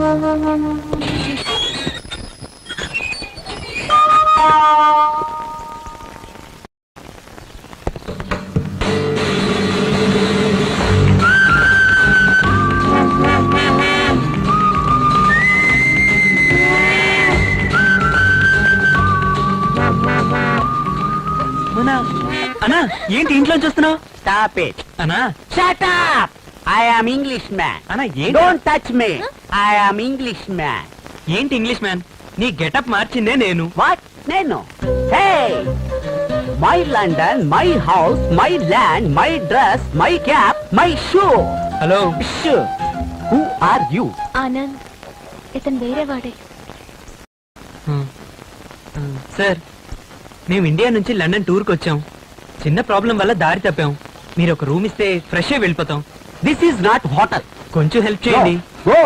అన్నా ఏంటి ఇంట్లో చూస్తున్నావు? Stop it. అన్నా Shut up. I am Englishman. అన్నా ఏంటి? Don't touch me. I am Englishman. ఏంటి ఇంగ్లీష్ మ్యాన్? నీ గెటప్ మార్చిందే నేను. What? Neno. Hey. My London, my house, my land, my dress, my cap, my shoe. Hello Shoe. Who are you? Anand, ఇతను వేరే వాడే. Sir, మేము India నుంచి London టూర్కి వచ్చాం. చిన్న ప్రాబ్లం వల్ల దారి తప్పాం. మీరు ఒక రూమ్ ఇస్తే ఫ్రెష్ అయి వెళ్ళిపోతాం. This is not hotel. కొంచెం హెల్ప్ చేయండి. Go.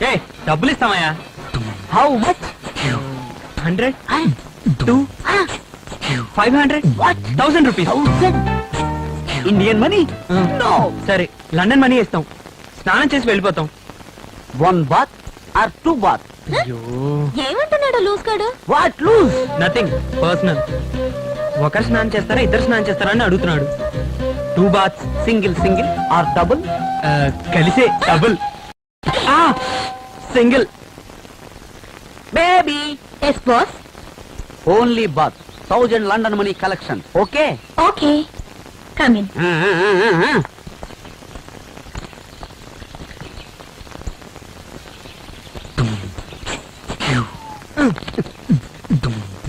ఏ డబ్బులు ఇస్తామయ్యా. How much? 100 2 500 1000 rupees. 1000. Indian money? No. సరే, లండన్ మనీ ఇస్తాం. స్నానం చేసి వెళ్ళిపోతాం. 1 bath or 2 bath? అయ్యో, ఏమంటున్నాడు లూస్ గాడు? What lose? Nothing personal. ఒకరు స్నానం చేస్తారా ఇద్దరు స్నానం చేస్తారా అని అడుగుతున్నాడు. 2 baths. Single or double? కలిసే double. Single. Baby. Yes boss. Only bath. 1000 London money collection. Okay? Okay, come in.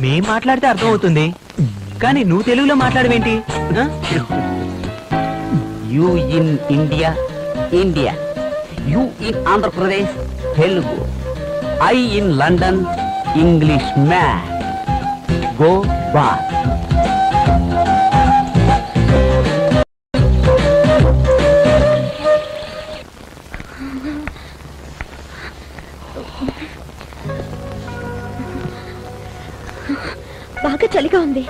మేం మాట్లాడితే అర్థం అవుతుంది, కానీ నువ్వు తెలుగులో మాట్లాడవేంటి? You in India? India. You in Andhra Pradesh? Telugu. I in London? English man. Go bath. బాగా చలిగా ఉంది.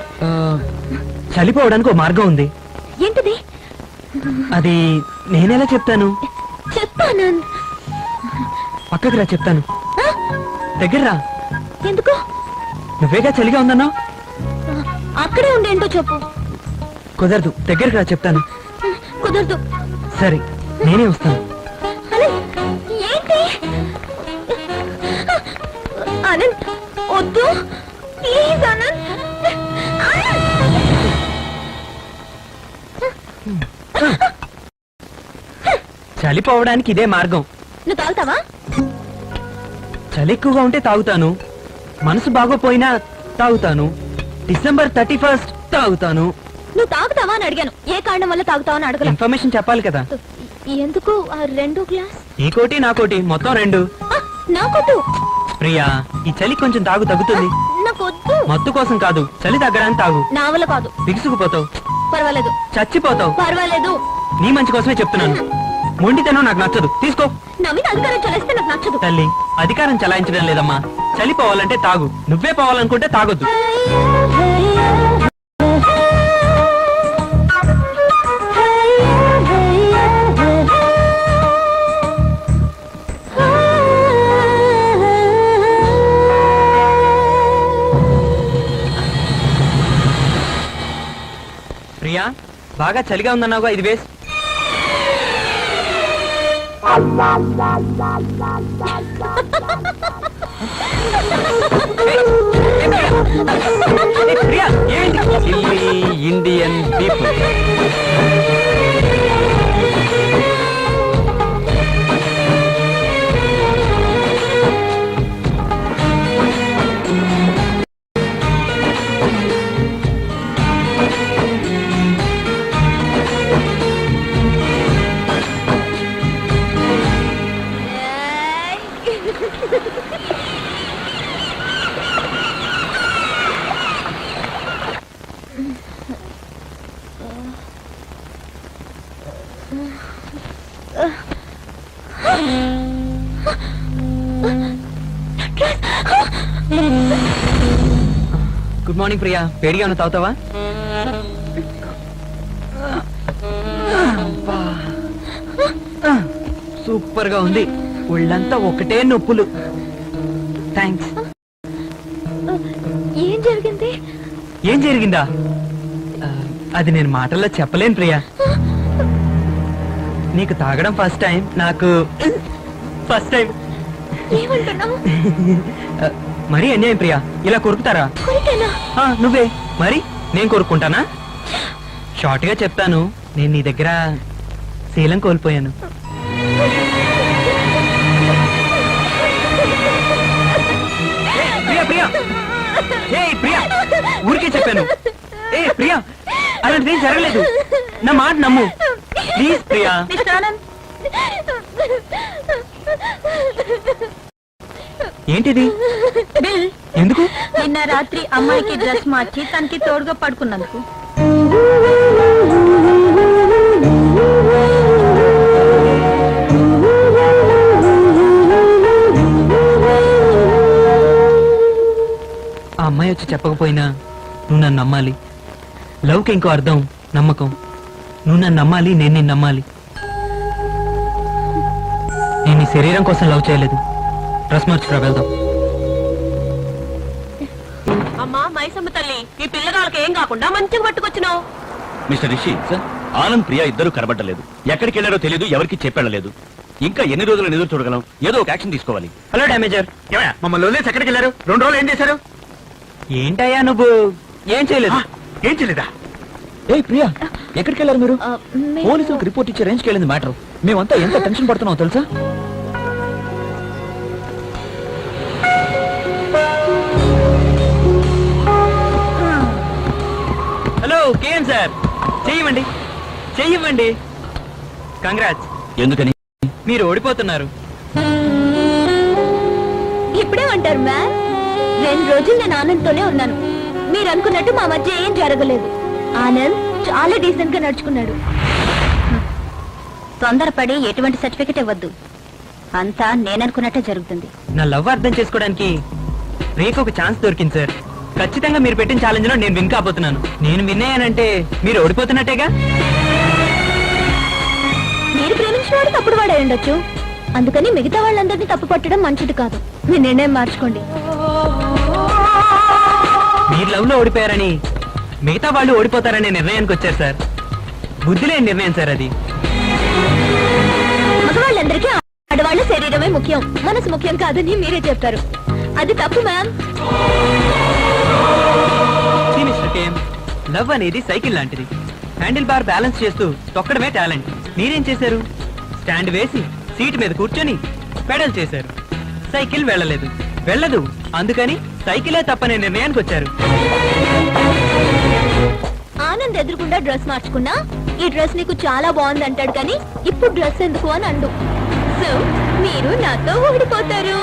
చలిపోవడానికి ఒక మార్గం ఉంది. ఏంటిది? అది నేనెలా చెప్తాను? చెప్పానంద్. పక్కకి రా చెప్తాను. దగ్గర రా. ఎందుకు? నువ్వేగా చలిగా ఉందన్నావు. అక్కడే ఉండేంటో చెప్పు. కుదరదు, దగ్గరికి రా చెప్తాను. కుదరదు. సరే, నేనే వస్తాను. ఏంటి ఆనంద్? వద్దు ప్లీజ్ ఆనంద్. చలిపోవడానికి ఇదే మార్గం. నువ్వు తాగుతావా? చలి ఎక్కువగా ఉంటే తాగుతాను, మనసు బాగోపోయినా తాగుతాను, December 31st తాగుతాను. నువ్వు తాగుతావా అని అడిగాను. ఏ కారణం వల్ల తాగుతావా అని అడగల. ఇన్ఫర్మేషన్ చెప్పాలి కదా. ఎందుకు ఆ 2 గ్లాస్? నీకోటి నాకోటి మొత్తం 2. నాకొద్దు ప్రియా, ఈ చలి కొంచెం తాగు, తగ్గుతుంది. నాకొద్దు. మత్తు కోసం కాదు, చలి తగ్గడానికి తాగు. నా వల్ల కాదు. బిగుసుకుపోతావు, పర్వాలేదు. చచ్చిపోతావు. పర్వాలేదు. నీ మంచి కోసమే చెప్తున్నాను. మొండితనం నాకు నచ్చదు, తీసుకో. నవీన్ అధికారం చలేస్తే నాకు నచ్చదు. తల్లి, అధికారం చలాయించడం లేదమ్మా. చలిపోవాలంటే తాగు, నువ్వే పోవాలనుకుంటే తాగొద్దు. ప్రియా, బాగా చలిగా ఉందన్నావుగా, ఇది వేసి. ప్రియా, ఏంటి? Indian people. Good morning Priya, వేడిగా ఉన్న తాగుతావా? సూపర్ గా ఉంది. ఒళ్ళంతా ఒకటే నొప్పులు. థ్యాంక్స్. ఏం జరిగింది? ఏం జరిగిందా? అది నేను మాటల్లో చెప్పలేను ప్రియా. నీకు తాగడం ఫస్ట్ టైం, నాకు ఫస్ట్ టైం. ఏమంటున్నావు? మరీ అన్యాయం ప్రియా, ఇలా కొరుకుతారా? కొరికేనా? నువ్వే మరి, నేను కొరుక్కుంటానా? షార్ట్ గా చెప్తాను, నేను నీ దగ్గర శీలం కోల్పోయాను. ప్రియా ప్రియా, ఏ ప్రియా, ఊరికే చెప్పాను. ఏ ప్రియా, అలాంటిదేం జరగలేదు, నా మాట నమ్ము ప్లీజ్ ప్రియా. ఏంటిది? బిల్, ఎందుకు? నిన్న రాత్రి అమ్మాయికి డ్రెస్ మార్చి తనకి తోడుగా పడుకున్నందుకు. ఆ అమ్మాయి వచ్చి చెప్పకపోయినా నువ్వు నన్ను నమ్మాలి. లవ్కి ఇంకో అర్థం నమ్మకం. నువ్వు నన్ను నమ్మాలి, నేను నిన్ను నమ్మాలి. నేను నీ శరీరం కోసం లవ్ చేయలేదు. డ్రెస్ మార్చుకురా, వెళ్దాం. అమ్మా మైసమ్మ తల్లి, ఈ పిల్లగాళ్ళకి ఏం కాకుండా మంచిగా పట్టుకొచ్చినావు. మిస్టర్ రిషి, ఆనంద్ ప్రియ ఇద్దరు కనబడలేదు. ఎక్కడికి వెళ్ళారో తెలియదు, ఎవరికి చెప్పలేదు. ఇంకా ఎన్ని రోజులు ఎదురు చూడగలం? ఏదో ఒక యాక్షన్ తీసుకోవాలి. హలో డామేజర్, మమ్మల్ని వదిలేసి ఎక్కడికి వెళ్ళారు? 2 రోజులు ఏం చేశారు? ఏంటయ్యా నువ్వు? ఏం చేయలేదు. ఏం చేయలేదా? ఏ ప్రియా, ఎక్కడికి వెళ్ళారు మీరు? మేము- పోలీసులకు రిపోర్ట్ ఇచ్చే రేంజ్కి వెళ్ళింది మ్యాటర్. మేమంతా ఎంత టెన్షన్ పడుతున్నావు తెలుసా? హలో కేఎం సార్, చెయ్యమండి, చెయ్యమండి. కంగ్రాట్స్. ఎందుకని? మీరు ఓడిపోతున్నారు. ఇప్పుడేమంటారు మ్యామ్? 2 రోజులు నేను ఆనంద్తోనే ఉన్నాను. మీరు అనుకున్నట్టు మా మధ్య ఏం జరగలేదు. ఆనంద్ చాలా డీసెంట్ గా నడుచుకున్నాడు. తొందరపడి ఎటువంటి సర్టిఫికెట్ ఇవ్వద్దు. అంతా నేననుకున్నట్టే జరుగుతుంది. నా లవ్ అర్థం చేసుకోవడానికి రేపు ఒక ఛాన్స్ దొరికింది సార్. ఖచ్చితంగా మీరు పెట్టిన ఛాలెంజ్ లో నేను విన్ కాబోతున్నాను. నేను విన్ అయ్యానంటే మీరు ఓడిపోతున్నట్టేగా. మీరు ప్రేమించిన వాడు తప్పుడు వాడే ఉండొచ్చు. అందుకని మిగతా వాళ్ళందరినీ తప్పు పట్టడం మంచిది కాదు. మీ నిర్ణయం మార్చుకోండి. మీరు లవ్ లో ఓడిపోయారని మిగతా వాళ్ళు ఓడిపోతారనే నిర్ణయానికి వచ్చారు సార్. బుద్ధి లేని నిర్ణయం సార్ అది. మగవాళ్ళందరికీ ఆడవాళ్ళ శరీరమే ముఖ్యం, మనసు ముఖ్యం కాదని మీరే చెప్తారు. అది తప్పు మ్యామ్. మిస్టర్ కేఎం, లవ్ అనేది సైకిల్ లాంటిది. హ్యాండిల్ బార్ బ్యాలెన్స్ చేస్తూ తొక్కడమే టాలెంట్. మీరేం చేశారు? స్టాండ్ వేసి సీట్ మీద కూర్చొని పెడల్ చేశారు. సైకిల్ వెళ్ళదు. అందుకని సైకిలే తప్పనే నిర్ణయానికి వచ్చారు. ఆనంద్ ఎదురుకుండా డ్రెస్ మార్చుకున్నా ఈ డ్రెస్ నీకు చాలా బాగుంది అంటాడు, కానీ ఇప్పుడు డ్రెస్ ఎందుకు అని అండు. సో మీరు నాతో ఓడిపోతారు.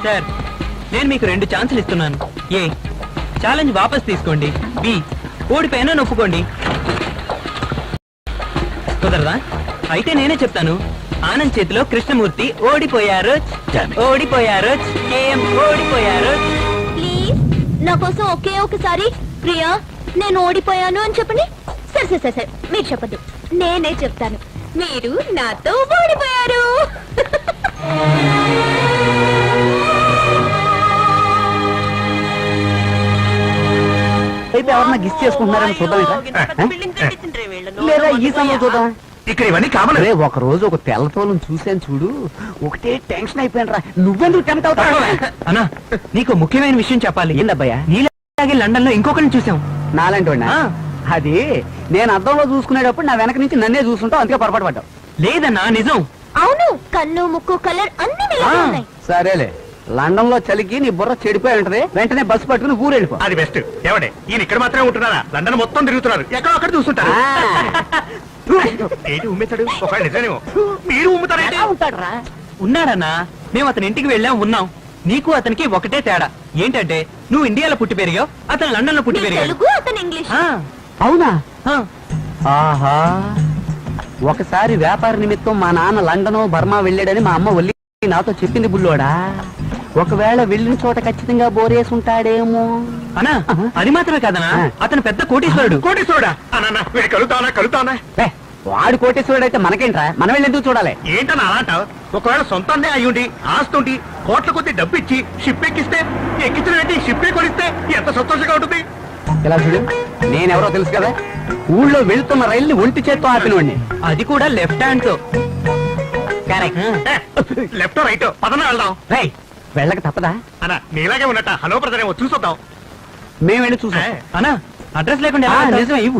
సార్, నేను మీకు 2 ఛాన్సులు ఇస్తున్నాను. ఏ, ఛాలెంజ్ వాపస్ తీసుకోండి. బి, ఓడిపోయినా ఒప్పుకోండి. కుదరదా? అయితే నేనే చెప్తాను. ఆనంద్ చేతిలో కృష్ణమూర్తి ఓడిపోయారు. ఓడిపోయారు. కేఎం ఓడిపోయారు. ప్లీజ్ నా కోసం ఒకే ఒకసారి ప్రియా నేను ఓడిపోయాను అని చెప్పండి. సరే మీరు చెప్పద్దు, నేనే చెప్తాను. మీరు నాతో ఓడిపోయారు. అయితే ఎవరన్నా గిస్ చేసుకుంటున్నారని చూద్దాం లేదా ఈ సమయం చూద్దాం. ఇక్కడ ఇవన్నీ కామన్. అరే ఒక రోజు ఒక తెల్లతోలను చూశాను చూడు, ఒకటే టెన్షన్ అయిపోయాను రా. నువ్వెందుకు టెంప్ట్ అవుతావు? అన్నా, నీకు ముఖ్యమైన విషయం చెప్పాలి. ఏందబ్బయ్యా? నీలాగే లండన్ లో ఇంకొకరిని చూసాం. నాలంటి వాడినా? ఆ. అది నేను అద్దంలో చూసుకునేటప్పుడు నా వెనక నుంచి నన్నే చూస్తుంటావు, అందుకే పొరపాటు పడ్డావు. లేదన్నా, నిజం. అవును, కన్ను ముక్కు కలర్ అన్ని మీలాగే ఆ. ఉన్నాయి. సరేలే, లండన్ లో చలికి నీ బుర్ర చెడిపోయి ఉంటది. వెంటనే బస్సు పట్టుకుని ఊరు వెళ్ళిపో. అది బెస్ట్. ఏమండి, ఈయన ఇక్కడ మాత్రమే ఉంటున్నారా? లండన్ మొత్తం తిరుగుతున్నారు, ఎక్కడొక్కడ చూస్తుంటారు. ఏంటి ఉమ్మేశాడు? ఒక నిజమేమో. మీరు ఉమ్ముతారేంటి? ఉంటాడరా? ఉన్నాడన్నా, మేము అతని ఇంటికి ఉన్నాం. నీకు అతనికి ఒకటే తేడా ఏంటంటే, నువ్వు ఇండియాలో పుట్టి పెరిగావు, అతను లండన్ లో పుట్టి నీ పెరిగాడు. తెలుగు అతను ఇంగ్లీష్. అవునా? ఆ. ఆహా, ఒకసారి వ్యాపార నిమిత్తం మా నాన్న లండన్ బర్మా వెళ్ళాడని మా అమ్మ ఒల్లి నాతో చెప్పింది బుల్లోడా. ఒకవేళ వెళ్ళిన చోట ఖచ్చితంగా బోరేసి ఉంటాడేమో. అన్నా, అది మాత్రమే కాదనా, ఆ. అతను పెద్ద కోటీశ్వరుడు. కోటీశ్వరుడా? అన్న వీడు కలుతానా? ఏ, వాడు కోటేశ్వరుడు అయితే మనకేంట్రా, మనం వెళ్ళి ఎందుకు చూడాలి? ఏంటని అలాంటావు? ఒకవేళ సొంతందే అయ్యుండి ఆస్తుండి కోట్ల కొద్ది డబ్బు ఇచ్చి షిప్ ఎక్కిస్తే ఎక్కించిన వెంటనే షిప్ కొనిస్తే ఎంత సంతోషంగా ఉంటుంది. ఇలా చూడు, నేనెవరో తెలుసు కదా, ఊళ్ళో వెళ్తున్న రైల్ని ఒంటి చేత్తో ఆపినవాడిని. అది కూడా లెఫ్ట్ హ్యాండ్ తో. లెఫ్ట్ రైట్ పదన వెళ్దాం. రేయ్, వెళ్ళక తప్పదా? అన్న నీలాగే ఉన్నట్ట హలో బ్రదర్ ఏమో చూసొద్దాం. మేము వెళ్ళి చూసాం. అన్నా అడ్రస్ లేకుండా ఎలా వెళ్తావ్? నిజమే, ఇవ్వు.